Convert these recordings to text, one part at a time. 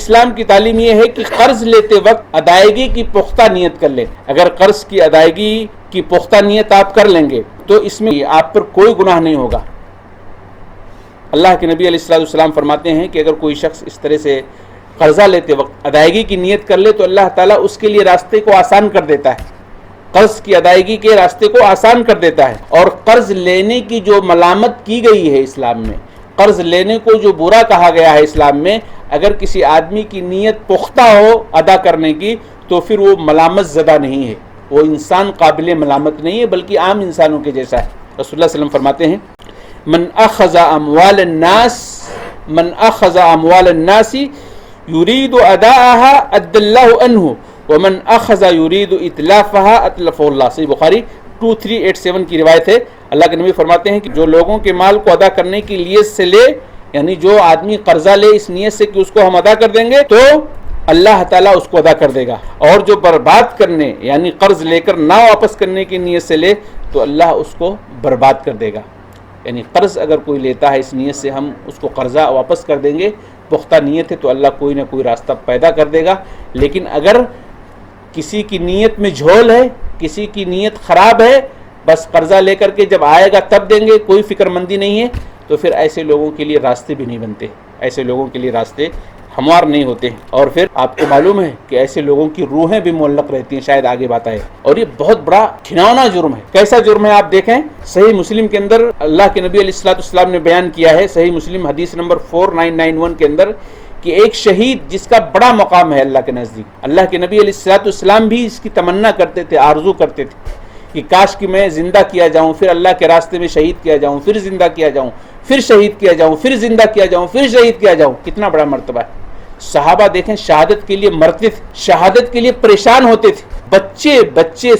اسلام کی تعلیم یہ ہے کہ قرض لیتے وقت ادائیگی کی پختہ نیت کر لیں. اگر قرض کی ادائیگی کی پختہ نیت آپ کر لیں گے تو اس میں آپ پر کوئی گناہ نہیں ہوگا. اللہ کے نبی علیہ السلام فرماتے ہیں کہ اگر کوئی شخص اس طرح سے قرضہ لیتے وقت ادائیگی کی نیت کر لے تو اللہ تعالیٰ اس کے لیے راستے کو آسان کر دیتا ہے، قرض کی ادائیگی کے راستے کو آسان کر دیتا ہے. اور قرض لینے کی جو ملامت کی گئی ہے اسلام میں، قرض لینے کو جو برا کہا گیا ہے اسلام میں، اگر کسی آدمی کی نیت پختہ ہو ادا کرنے کی تو پھر وہ ملامت زدہ نہیں ہے، وہ انسان قابل ملامت نہیں ہے بلکہ عام انسانوں کے جیسا ہے. رسول اللہ صلی اللہ علیہ وسلم فرماتے ہیں من اخذ اموال الناس يريد اداءها ادى الله عنه ومن اخذ يريد اتلافها اتلفه الله. صحیح بخاری 2387 کی روایت ہے. اللہ کے نبی فرماتے ہیں کہ جو لوگوں کے مال کو ادا کرنے کی نیت سے لے، یعنی جو آدمی قرضہ لے اس نیت سے کہ اس کو ہم ادا کر دیں گے تو اللہ تعالیٰ اس کو ادا کر دے گا، اور جو برباد کرنے یعنی قرض لے کر نہ واپس کرنے کی نیت سے لے تو اللہ اس کو برباد کر دے گا. یعنی قرض اگر کوئی لیتا ہے اس نیت سے ہم اس کو قرضہ واپس کر دیں گے، پختہ نیت ہے تو اللہ کوئی نہ کوئی راستہ پیدا کر دے گا. لیکن اگر کسی کی نیت میں جھول ہے، کسی کی نیت خراب ہے، بس قرضہ لے کر کے جب آئے گا تب دیں گے، کوئی فکر مندی نہیں ہے، تو پھر ایسے لوگوں کے لیے راستے بھی نہیں بنتے، ایسے لوگوں کے لیے راستے ہموار نہیں ہوتے ہیں. اور پھر آپ کو معلوم ہے کہ ایسے لوگوں کی روحیں بھی معلق رہتی ہیں، شاید آگے بات آئے. اور یہ بہت بڑا گھناؤنا جرم ہے. کیسا جرم ہے آپ دیکھیں، صحیح مسلم کے اندر اللہ کے نبی علیہ السلام نے بیان کیا ہے، صحیح مسلم حدیث نمبر 4991 کے اندر، کہ ایک شہید جس کا بڑا مقام ہے اللہ کے نزدیک، اللہ کے نبی علیہ السلام بھی اس کی تمنا کرتے تھے، آرزو کرتے تھے کہ کاش کہ میں زندہ کیا جاؤں، پھر اللہ کے راستے میں شہید کیا جاؤں، پھر زندہ کیا جاؤں، پھر شہید کیا جاؤں، پھر زندہ کیا جاؤں، پھر شہید کیا جاؤں. کتنا بڑا مرتبہ ہے. صحابہ دیکھیں شہادت کے لیے مرتے تھے، شہادت کے لیے پریشان ہوتے تھے. بچے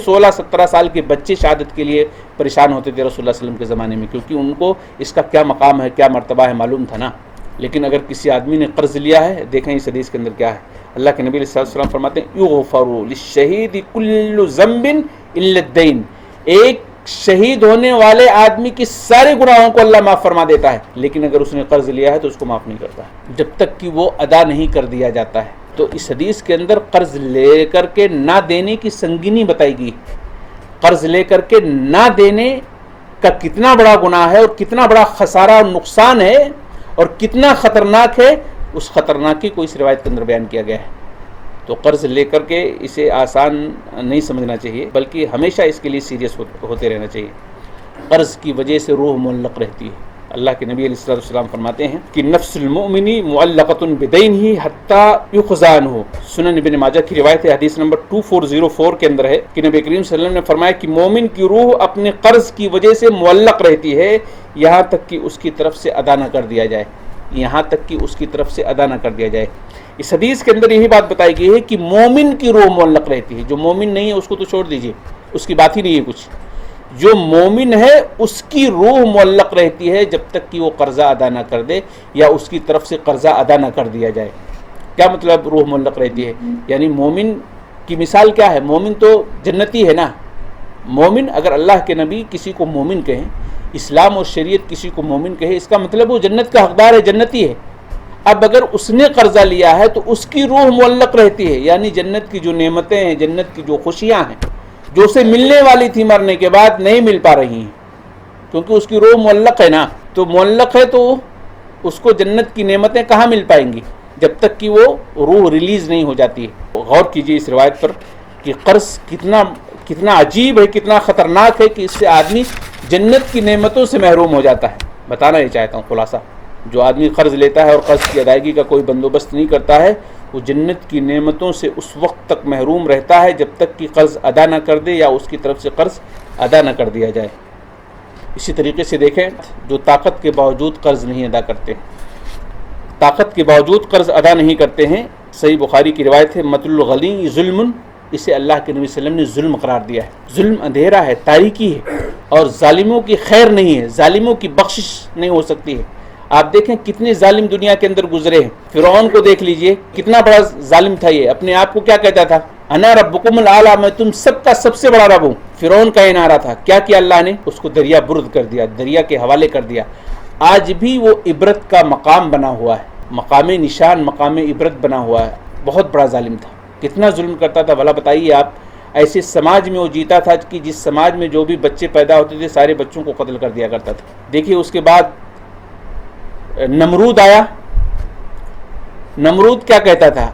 16-17 سال کے بچے شہادت کے لیے پریشان ہوتے تھے رسول اللہ صلی اللہ علیہ وسلم کے زمانے میں، کیونکہ ان کو اس کا کیا مقام ہے، کیا مرتبہ ہے معلوم تھا نا. لیکن اگر کسی آدمی نے قرض لیا ہے، دیکھیں اس حدیث کے اندر کیا ہے. اللہ کے نبی علیہ السلام فرماتے ہیں یغفر للشہید کل ذنب الا الدین. ایک شہید ہونے والے آدمی کی سارے گناہوں کو اللہ معاف فرما دیتا ہے، لیکن اگر اس نے قرض لیا ہے تو اس کو معاف نہیں کرتا جب تک کہ وہ ادا نہیں کر دیا جاتا ہے. تو اس حدیث کے اندر قرض لے کر کے نہ دینے کی سنگینی بتائی گئی. قرض لے کر کے نہ دینے کا کتنا بڑا گناہ ہے اور کتنا بڑا خسارہ اور نقصان ہے اور کتنا خطرناک ہے، اس خطرناکی کو اس روایت کے اندر بیان کیا گیا ہے. تو قرض لے کر کے اسے آسان نہیں سمجھنا چاہیے، بلکہ ہمیشہ اس کے لیے سیریس ہوتے رہنا چاہیے. قرض کی وجہ سے روح معلق رہتی ہے. اللہ کے نبی علیہ السلام فرماتے ہیں کہ نفس المؤمن معلقۃ بدینہ حتی یقضی عنہ. سنن ابن ماجہ کی روایت ہے، حدیث نمبر 2404 کے اندر ہے کہ نبی کریم صلی اللہ علیہ وسلم نے فرمایا کہ مومن کی روح اپنے قرض کی وجہ سے معلق رہتی ہے یہاں تک کہ اس کی طرف سے ادا نہ کر دیا جائے، یہاں تک کہ اس کی طرف سے ادا نہ کر دیا جائے. اس حدیث کے اندر یہی بات بتائی گئی ہے کہ مومن کی روح معلق رہتی ہے. جو مومن نہیں ہے اس کو تو چھوڑ دیجئے، اس کی بات ہی نہیں ہے کچھ. جو مومن ہے اس کی روح معلق رہتی ہے جب تک کہ وہ قرضہ ادا نہ کر دے یا اس کی طرف سے قرضہ ادا نہ کر دیا جائے. کیا مطلب روح معلق رہتی ہے؟ یعنی مومن کی مثال کیا ہے؟ مومن تو جنتی ہے نا. مومن، اگر اللہ کے نبی کسی کو مومن کہیں، اسلام اور شریعت کسی کو مومن کہے، اس کا مطلب وہ جنت کا حقدار ہے، جنتی ہے. اب اگر اس نے قرضہ لیا ہے تو اس کی روح معلق رہتی ہے، یعنی جنت کی جو نعمتیں ہیں، جنت کی جو خوشیاں ہیں جو اسے ملنے والی تھی مرنے کے بعد نہیں مل پا رہی ہیں، کیونکہ اس کی روح معلق ہے نا. تو معلق ہے تو اس کو جنت کی نعمتیں کہاں مل پائیں گی جب تک کہ وہ روح ریلیز نہیں ہو جاتی ہے. غور کیجیے اس روایت پر کہ قرض کتنا عجیب ہے، کتنا خطرناک ہے کہ اس سے آدمی جنت کی نعمتوں سے محروم ہو جاتا ہے. بتانا یہ چاہتا ہوں خلاصہ، جو آدمی قرض لیتا ہے اور قرض کی ادائیگی کا کوئی بندوبست نہیں کرتا ہے، وہ جنت کی نعمتوں سے اس وقت تک محروم رہتا ہے جب تک کہ قرض ادا نہ کر دے یا اس کی طرف سے قرض ادا نہ کر دیا جائے. اسی طریقے سے دیکھیں جو طاقت کے باوجود قرض نہیں ادا کرتے، طاقت کے باوجود قرض ادا نہیں کرتے ہیں. صحیح بخاری کی روایت ہے مطل الغنی ظلم، اسے اللہ کے نبی صلی اللہ علیہ وسلم نے ظلم قرار دیا ہے. ظلم اندھیرا ہے، تاریکی ہے، اور ظالموں کی خیر نہیں ہے، ظالموں کی بخشش نہیں ہو سکتی ہے. آپ دیکھیں کتنے ظالم دنیا کے اندر گزرے ہیں. فرعون کو دیکھ لیجئے، کتنا بڑا ظالم تھا. یہ اپنے آپ کو کیا کہتا تھا؟ انا ربکم الاعلی، میں تم سب کا سب سے بڑا رب ہوں. فرعون کا یہ نعرہ تھا. کیا کیا اللہ نے؟ اس کو دریا برد کر دیا، دریا کے حوالے کر دیا. آج بھی وہ عبرت کا مقام بنا ہوا ہے. مقام نشان، مقام عبرت بنا ہوا ہے. بہت بڑا ظالم تھا. کتنا ظلم کرتا تھا بھلا بتائیے آپ. ایسے سماج میں وہ جیتا تھا کہ جس سماج میں جو بھی بچے پیدا ہوتے تھے سارے بچوں کو قتل کر دیا کرتا تھا. دیکھیے اس کے بعد نمرود آیا. نمرود کیا کہتا تھا؟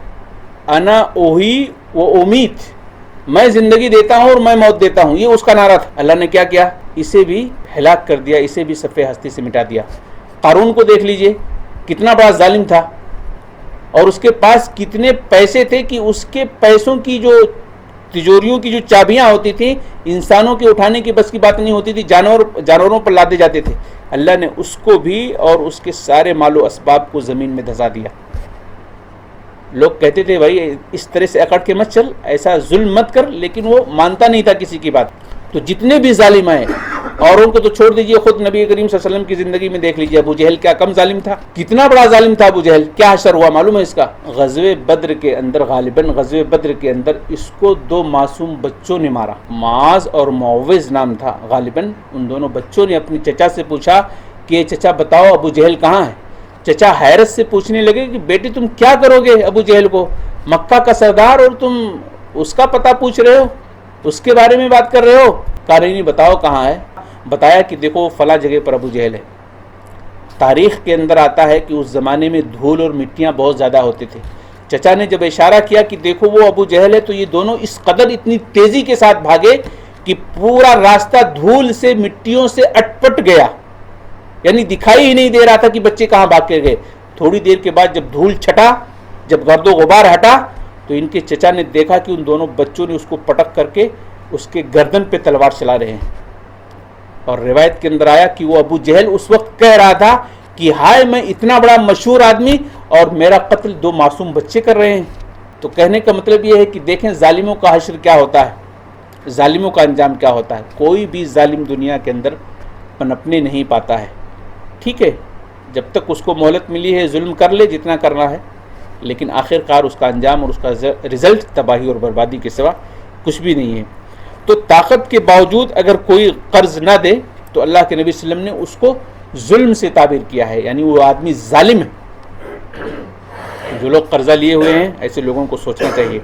انا اوہی و امید، میں زندگی دیتا ہوں اور میں موت دیتا ہوں، یہ اس کا نعرہ تھا. اللہ نے کیا کیا؟ اسے بھی ہلاک کر دیا، اسے بھی صفحہ ہستی سے مٹا دیا. قارون کو دیکھ لیجئے کتنا بڑا ظالم تھا، اور اس کے پاس کتنے پیسے تھے کہ اس کے پیسوں کی جو تجوریوں کی جو چابیاں ہوتی تھیں انسانوں کے اٹھانے کی بس کی بات نہیں ہوتی تھی، جانوروں پر لادے جاتے تھے. اللہ نے اس کو بھی اور اس کے سارے مال و اسباب کو زمین میں دھسا دیا. لوگ کہتے تھے بھائی اس طرح سے اکڑ کے مت چل، ایسا ظلم مت کر، لیکن وہ مانتا نہیں تھا کسی کی بات. تو جتنے بھی ظالم آئے، اوروں کو تو چھوڑ دیجئے، خود نبی کریم صلی اللہ علیہ وسلم کی زندگی میں دیکھ لیجئے. ابو جہل کیا کم ظالم تھا؟ کتنا بڑا ظالم تھا ابو جہل. کیا حشر ہوا معلوم ہے اس کا؟ غزوہ بدر کے اندر، غالباً غزوہ بدر کے اندر اس کو 2 معصوم بچوں نے مارا. معاذ اور معوذ نام تھا. غالباً ان دونوں بچوں نے اپنی چچا سے پوچھا کہ چچا بتاؤ ابو جہل کہاں ہے. چچا حیرت سے پوچھنے لگے کہ بیٹی تم کیا کرو گے ابو جہل کو، مکہ کا سردار، اور تم اس کا پتہ پوچھ رہے ہو، اس کے بارے میں بات کر رہے ہو. کہا نہیں بتاؤ کہاں ہے. بتایا کہ دیکھو فلاں جگہ پر ابو جہل ہے. تاریخ کے اندر آتا ہے کہ اس زمانے میں دھول اور مٹیاں بہت زیادہ ہوتے تھے. چچا نے جب اشارہ کیا کہ دیکھو وہ ابو جہل ہے، تو یہ دونوں اس قدر اتنی تیزی کے ساتھ بھاگے کہ پورا راستہ دھول سے مٹیوں سے اٹپٹ گیا، یعنی دکھائی ہی نہیں دے رہا تھا کہ بچے کہاں بھاگ کے گئے. تھوڑی دیر کے بعد جب دھول چھٹا، جب گرد و غبار ہٹا، تو ان کے چچا نے دیکھا کہ ان دونوں بچوں نے اس کو پٹک کر کے اس کے گردن پہ تلوار چلا رہے ہیں. اور روایت کے اندر آیا کہ وہ ابو جہل اس وقت کہہ رہا تھا کہ ہائے میں اتنا بڑا مشہور آدمی اور میرا قتل 2 معصوم بچے کر رہے ہیں. تو کہنے کا مطلب یہ ہے کہ دیکھیں ظالموں کا حشر کیا ہوتا ہے، ظالموں کا انجام کیا ہوتا ہے. کوئی بھی ظالم دنیا کے اندر پنپنے نہیں پاتا ہے. ٹھیک ہے، جب تک اس کو مہلت ملی ہے ظلم کر لے جتنا کرنا ہے، لیکن آخر کار اس کا انجام اور اس کا رزلٹ تباہی اور بربادی کے سوا کچھ بھی نہیں ہے. تو طاقت کے باوجود اگر کوئی قرض نہ دے تو اللہ کے نبی صلی اللہ علیہ وسلم نے اس کو ظلم سے تعبیر کیا ہے، یعنی وہ آدمی ظالم ہے. جو لوگ قرضہ لیے ہوئے ہیں ایسے لوگوں کو سوچنا چاہیے.